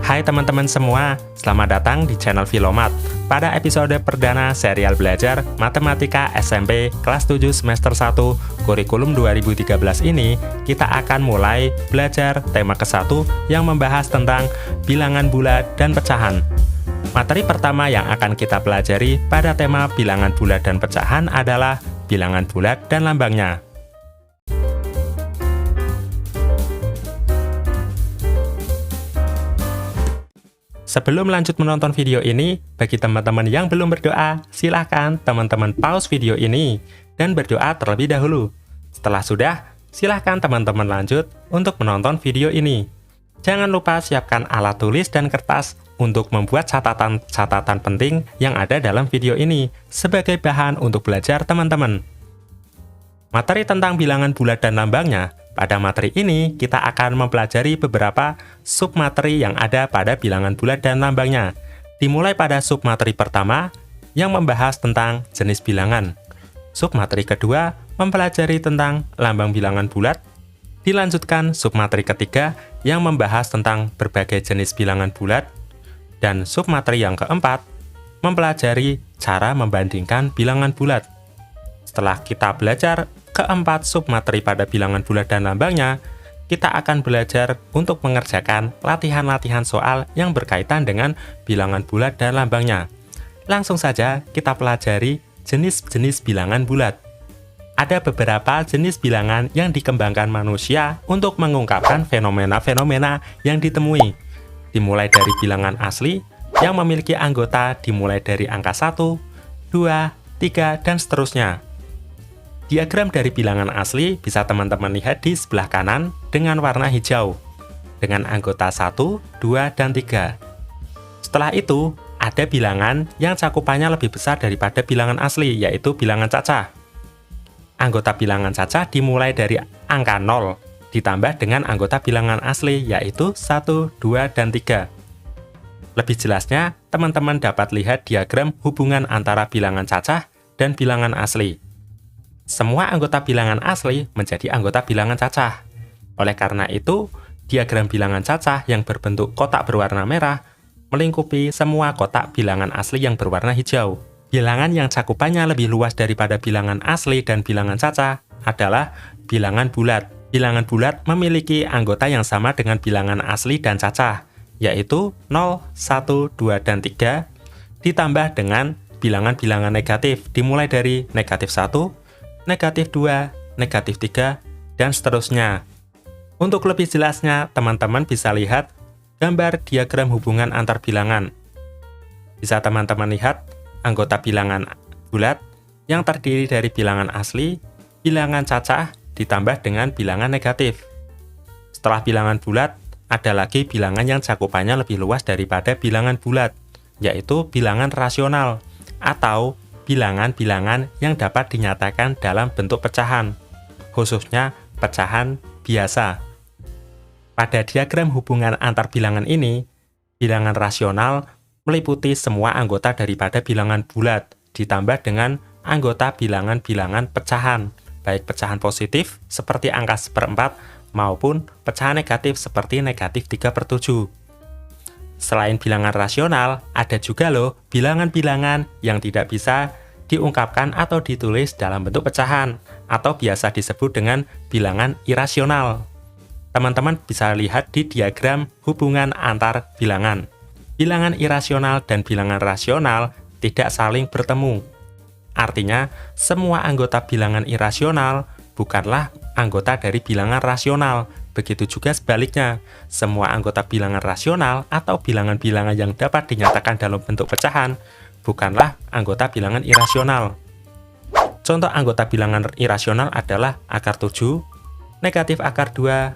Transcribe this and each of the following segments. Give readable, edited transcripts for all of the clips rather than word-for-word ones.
Hai teman-teman semua, selamat datang di channel Filomat. Pada episode perdana serial belajar Matematika SMP kelas 7 semester 1 kurikulum 2013 ini, kita akan mulai belajar tema ke-1 yang membahas tentang bilangan bulat dan pecahan. Materi pertama yang akan kita pelajari pada tema bilangan bulat dan pecahan adalah bilangan bulat dan lambangnya. Sebelum lanjut menonton video ini, bagi teman-teman yang belum berdoa, silahkan teman-teman pause video ini dan berdoa terlebih dahulu. Setelah sudah, silahkan teman-teman lanjut untuk menonton video ini. Jangan lupa siapkan alat tulis dan kertas untuk membuat catatan-catatan penting yang ada dalam video ini sebagai bahan untuk belajar teman-teman. Materi tentang bilangan bulat dan lambangnya. Pada materi ini, kita akan mempelajari beberapa submateri yang ada pada bilangan bulat dan lambangnya. Dimulai pada submateri pertama, yang membahas tentang jenis bilangan. Submateri kedua, mempelajari tentang lambang bilangan bulat. Dilanjutkan submateri ketiga, yang membahas tentang berbagai jenis bilangan bulat. Dan submateri yang keempat, mempelajari cara membandingkan bilangan bulat. Setelah kita belajar keempat submateri pada bilangan bulat dan lambangnya, kita akan belajar untuk mengerjakan latihan-latihan soal yang berkaitan dengan bilangan bulat dan lambangnya. Langsung saja kita pelajari jenis-jenis bilangan bulat. Ada beberapa jenis bilangan yang dikembangkan manusia untuk mengungkapkan fenomena-fenomena yang ditemui. Dimulai dari bilangan asli yang memiliki anggota dimulai dari angka 1, 2, 3, dan seterusnya. Diagram dari bilangan asli bisa teman-teman lihat di sebelah kanan dengan warna hijau, dengan anggota 1, 2, dan 3. Setelah itu, ada bilangan yang cakupannya lebih besar daripada bilangan asli, yaitu bilangan cacah. Anggota bilangan cacah dimulai dari angka 0, ditambah dengan anggota bilangan asli, yaitu 1, 2, dan 3. Lebih jelasnya, teman-teman dapat lihat diagram hubungan antara bilangan cacah dan bilangan asli. Semua anggota bilangan asli menjadi anggota bilangan cacah. Oleh karena itu, diagram bilangan cacah yang berbentuk kotak berwarna merah melingkupi semua kotak bilangan asli yang berwarna hijau. Bilangan yang cakupannya lebih luas daripada bilangan asli dan bilangan cacah adalah bilangan bulat. Bilangan bulat memiliki anggota yang sama dengan bilangan asli dan cacah, yaitu 0, 1, 2, dan 3, ditambah dengan bilangan-bilangan negatif dimulai dari negatif 1, negatif 2, negatif 3, dan seterusnya. Untuk lebih jelasnya, teman-teman bisa lihat gambar diagram hubungan antar bilangan. Bisa teman-teman lihat anggota bilangan bulat yang terdiri dari bilangan asli, bilangan cacah, ditambah dengan bilangan negatif. Setelah bilangan bulat, ada lagi bilangan yang cakupannya lebih luas daripada bilangan bulat, yaitu bilangan rasional atau bilangan-bilangan yang dapat dinyatakan dalam bentuk pecahan, khususnya pecahan biasa. Pada diagram hubungan antar bilangan ini, bilangan rasional meliputi semua anggota daripada bilangan bulat, ditambah dengan anggota bilangan-bilangan pecahan, baik pecahan positif seperti angka 1/4 maupun pecahan negatif seperti negatif 3/7. Selain bilangan rasional, ada juga loh bilangan-bilangan yang tidak bisa diungkapkan atau ditulis dalam bentuk pecahan, atau biasa disebut dengan bilangan irasional. Teman-teman bisa lihat di diagram hubungan antar bilangan. Bilangan irasional dan bilangan rasional tidak saling bertemu. Artinya, semua anggota bilangan irasional bukanlah anggota dari bilangan rasional. Begitu juga sebaliknya, semua anggota bilangan rasional atau bilangan-bilangan yang dapat dinyatakan dalam bentuk pecahan bukanlah anggota bilangan irasional. Contoh anggota bilangan irasional adalah akar 7, negatif akar 2,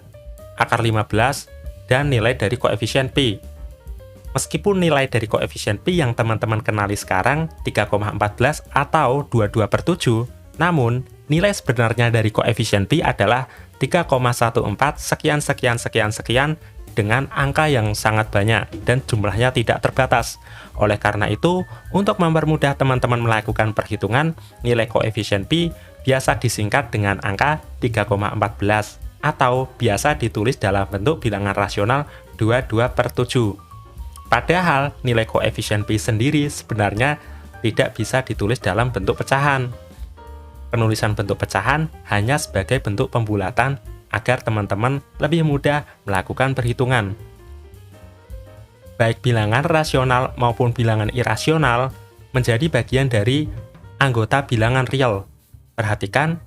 akar 15, dan nilai dari koefisien Pi. Meskipun nilai dari koefisien Pi yang teman-teman kenali sekarang 3,14 atau 22/7, namun nilai sebenarnya dari koefisien Pi adalah 3,14 sekian dengan angka yang sangat banyak dan jumlahnya tidak terbatas. Oleh karena itu, untuk mempermudah teman-teman melakukan perhitungan, nilai koefisien Pi biasa disingkat dengan angka 3,14 atau biasa ditulis dalam bentuk bilangan rasional 22/7. Padahal nilai koefisien pi sendiri sebenarnya tidak bisa ditulis dalam bentuk pecahan. Penulisan bentuk pecahan hanya sebagai bentuk pembulatan agar teman-teman lebih mudah melakukan perhitungan. Baik bilangan rasional maupun bilangan irasional menjadi bagian dari anggota bilangan real. Perhatikan,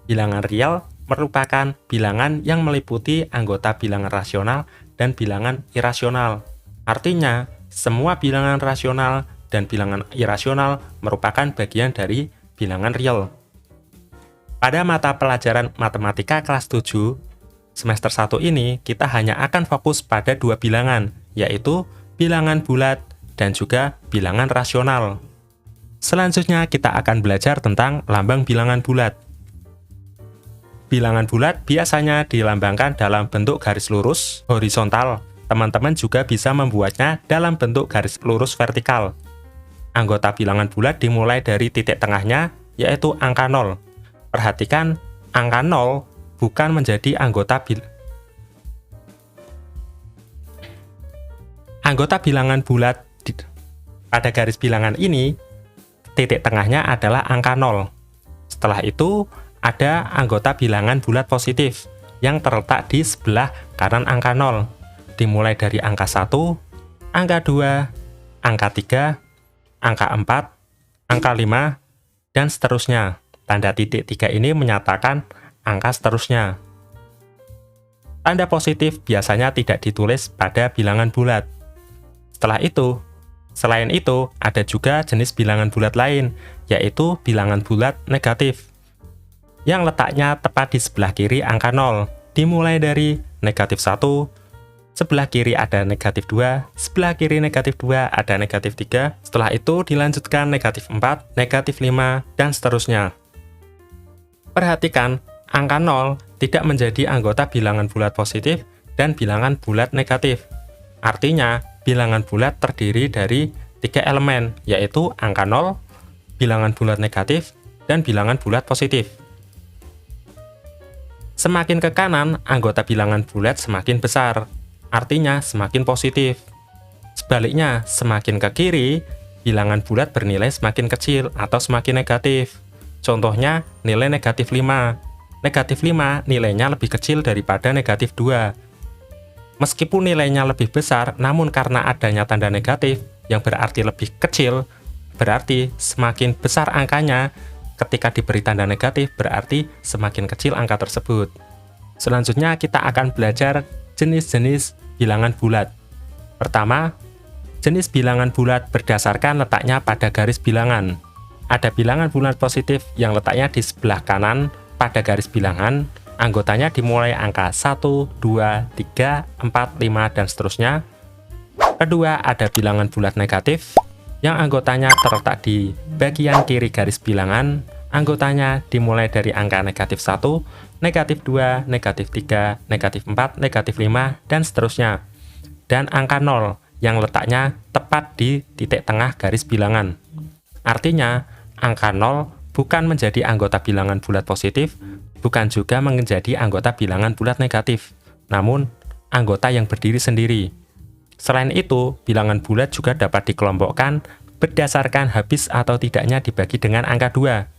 bilangan real merupakan bilangan yang meliputi anggota bilangan rasional dan bilangan irasional. Artinya, semua bilangan rasional dan bilangan irasional merupakan bagian dari bilangan real. Pada mata pelajaran matematika kelas 7, semester 1 ini kita hanya akan fokus pada dua bilangan, yaitu bilangan bulat dan juga bilangan rasional. Selanjutnya kita akan belajar tentang lambang bilangan bulat. Bilangan bulat biasanya dilambangkan dalam bentuk garis lurus horizontal. Teman-teman juga bisa membuatnya dalam bentuk garis lurus vertikal. Anggota bilangan bulat dimulai dari titik tengahnya, yaitu angka 0. Perhatikan, angka 0 bukan menjadi anggota bilangan bulat. Pada garis bilangan ini, titik tengahnya adalah angka 0. Setelah itu, ada anggota bilangan bulat positif yang terletak di sebelah kanan angka 0. Dimulai dari angka 1, angka 2, angka 3, angka 4, angka 5, dan seterusnya. Tanda titik 3 ini menyatakan angka seterusnya. Tanda positif biasanya tidak ditulis pada bilangan bulat. Selain itu, ada juga jenis bilangan bulat lain, yaitu bilangan bulat negatif, yang letaknya tepat di sebelah kiri angka 0, dimulai dari negatif 1, sebelah kiri ada negatif 2, sebelah kiri negatif 2 ada negatif 3, setelah itu dilanjutkan negatif 4, negatif 5, dan seterusnya. Perhatikan, angka 0 tidak menjadi anggota bilangan bulat positif dan bilangan bulat negatif. Artinya, bilangan bulat terdiri dari 3 elemen, yaitu angka 0, bilangan bulat negatif, dan bilangan bulat positif. Semakin ke kanan, anggota bilangan bulat semakin besar, artinya semakin positif. Sebaliknya, semakin ke kiri, bilangan bulat bernilai semakin kecil atau semakin negatif. Contohnya, nilai negatif 5. Negatif 5 nilainya lebih kecil daripada negatif 2. Meskipun nilainya lebih besar, namun karena adanya tanda negatif yang berarti lebih kecil, berarti semakin besar angkanya. Ketika diberi tanda negatif, berarti semakin kecil angka tersebut. Selanjutnya kita akan belajar jenis-jenis bilangan bulat. Pertama, jenis bilangan bulat berdasarkan letaknya pada garis bilangan. Ada bilangan bulat positif yang letaknya di sebelah kanan pada garis bilangan. Anggotanya dimulai angka 1, 2, 3, 4, 5, dan seterusnya. Kedua, ada bilangan bulat negatif, yang anggotanya terletak di bagian kiri garis bilangan. Anggotanya dimulai dari angka negatif 1, negatif 2, negatif 3, negatif 4, negatif 5, dan seterusnya. Dan angka 0, yang letaknya tepat di titik tengah garis bilangan. Artinya, angka 0 bukan menjadi anggota bilangan bulat positif, bukan juga menjadi anggota bilangan bulat negatif, namun anggota yang berdiri sendiri. Selain itu, bilangan bulat juga dapat dikelompokkan berdasarkan habis atau tidaknya dibagi dengan angka 2.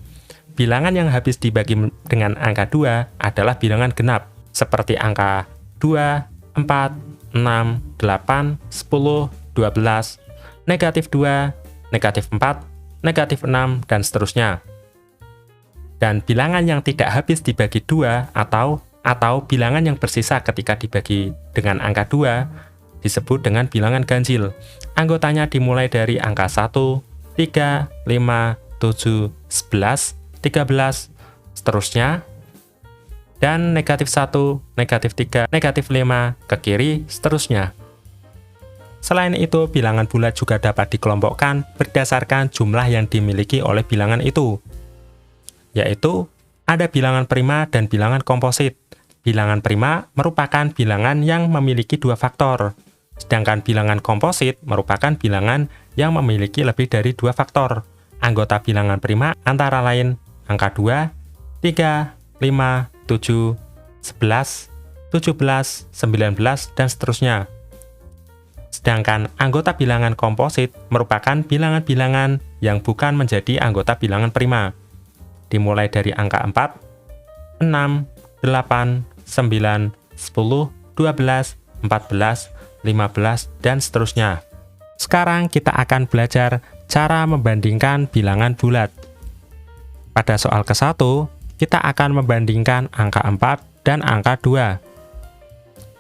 Bilangan yang habis dibagi dengan angka 2 adalah bilangan genap, seperti angka 2, 4, 6, 8, 10, 12, negatif 2, negatif 4, negatif 6, dan seterusnya. Dan bilangan yang tidak habis dibagi 2 atau bilangan yang bersisa ketika dibagi dengan angka 2 disebut dengan bilangan ganjil. Anggotanya dimulai dari angka 1, 3, 5, 7, 11, 13, seterusnya, dan negatif 1, negatif 3, negatif 5, ke kiri, seterusnya. Selain itu, bilangan bulat juga dapat dikelompokkan berdasarkan jumlah yang dimiliki oleh bilangan itu, yaitu ada bilangan prima dan bilangan komposit. Bilangan prima merupakan bilangan yang memiliki 2 faktor, sedangkan bilangan komposit merupakan bilangan yang memiliki lebih dari 2 faktor. Anggota bilangan prima antara lain angka 2, 3, 5, 7, 11, 17, 19, dan seterusnya. Sedangkan anggota bilangan komposit merupakan bilangan-bilangan yang bukan menjadi anggota bilangan prima. Dimulai dari angka 4, 6, 8, 9, 10, 12, 14, 15, dan seterusnya. Sekarang kita akan belajar cara membandingkan bilangan bulat. Pada soal ke-1, kita akan membandingkan angka 4 dan angka 2.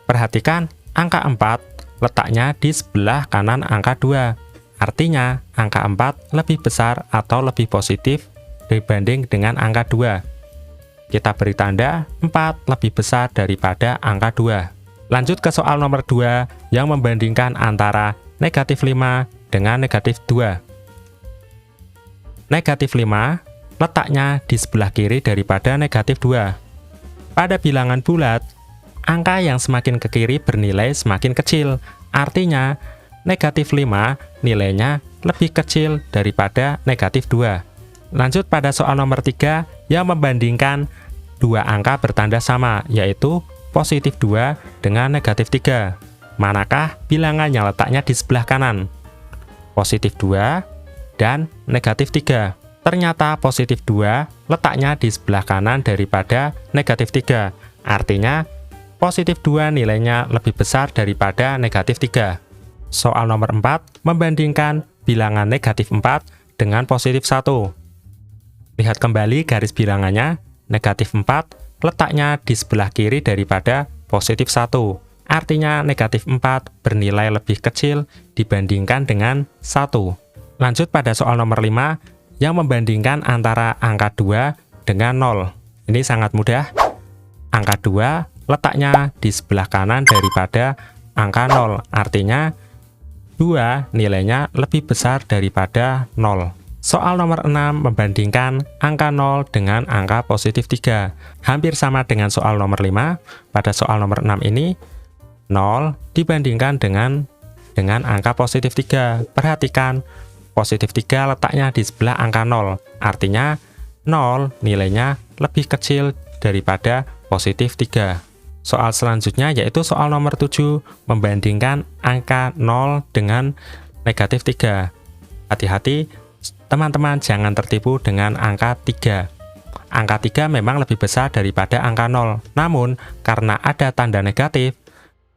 Perhatikan, angka 4 letaknya di sebelah kanan angka 2. Artinya, angka 4 lebih besar atau lebih positif dibanding dengan angka 2. Kita beri tanda 4 lebih besar daripada angka 2. Lanjut ke soal nomor 2 yang membandingkan antara negatif 5 dengan negatif 2. Negatif 5 letaknya di sebelah kiri daripada negatif 2. Pada bilangan bulat, angka yang semakin ke kiri bernilai semakin kecil. Artinya, negatif 5 nilainya lebih kecil daripada negatif 2. Lanjut pada soal nomor 3 yang membandingkan dua angka bertanda sama, yaitu positif 2 dengan negatif 3. Manakah bilangan yang letaknya di sebelah kanan? Positif 2 dan negatif 3. Ternyata positif 2 letaknya di sebelah kanan daripada negatif 3. Artinya, positif 2 nilainya lebih besar daripada negatif 3. Soal nomor 4 membandingkan bilangan negatif 4 dengan positif 1. Lihat kembali garis bilangannya, negatif 4 letaknya di sebelah kiri daripada positif 1. Artinya negatif 4 bernilai lebih kecil dibandingkan dengan 1. Lanjut pada soal nomor 5 yang membandingkan antara angka 2 dengan 0. Ini sangat mudah. Angka 2 letaknya di sebelah kanan daripada angka 0. Artinya 2 nilainya lebih besar daripada 0. Soal nomor 6 membandingkan angka 0 dengan angka positif 3. Hampir sama dengan soal nomor 5. Pada soal nomor 6 ini, 0 dibandingkan dengan angka positif 3. Perhatikan, positif 3 letaknya di sebelah angka 0. Artinya, 0 nilainya lebih kecil daripada positif 3. Soal selanjutnya yaitu soal nomor 7, membandingkan angka 0 dengan negatif 3. Hati-hati, teman-teman jangan tertipu dengan angka 3. Angka 3 memang lebih besar daripada angka 0. Namun, karena ada tanda negatif,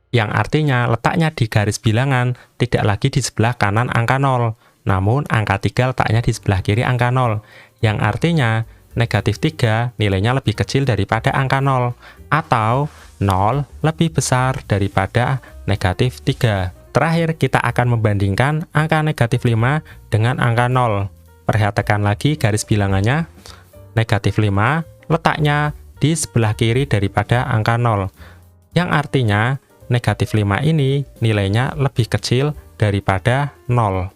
yang artinya letaknya di garis bilangan tidak lagi di sebelah kanan angka 0. Namun, angka 3 letaknya di sebelah kiri angka 0, yang artinya negatif 3 nilainya lebih kecil daripada angka 0, atau 0 lebih besar daripada negatif 3. Terakhir, kita akan membandingkan angka negatif 5 dengan angka 0. Perhatikan lagi garis bilangannya, negatif 5 letaknya di sebelah kiri daripada angka 0, yang artinya negatif 5 ini nilainya lebih kecil daripada 0.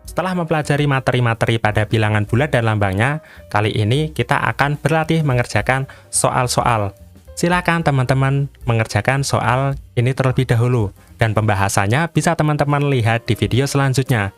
Setelah mempelajari materi-materi pada bilangan bulat dan lambangnya, kali ini kita akan berlatih mengerjakan soal-soal. Silakan teman-teman mengerjakan soal ini terlebih dahulu, dan pembahasannya bisa teman-teman lihat di video selanjutnya.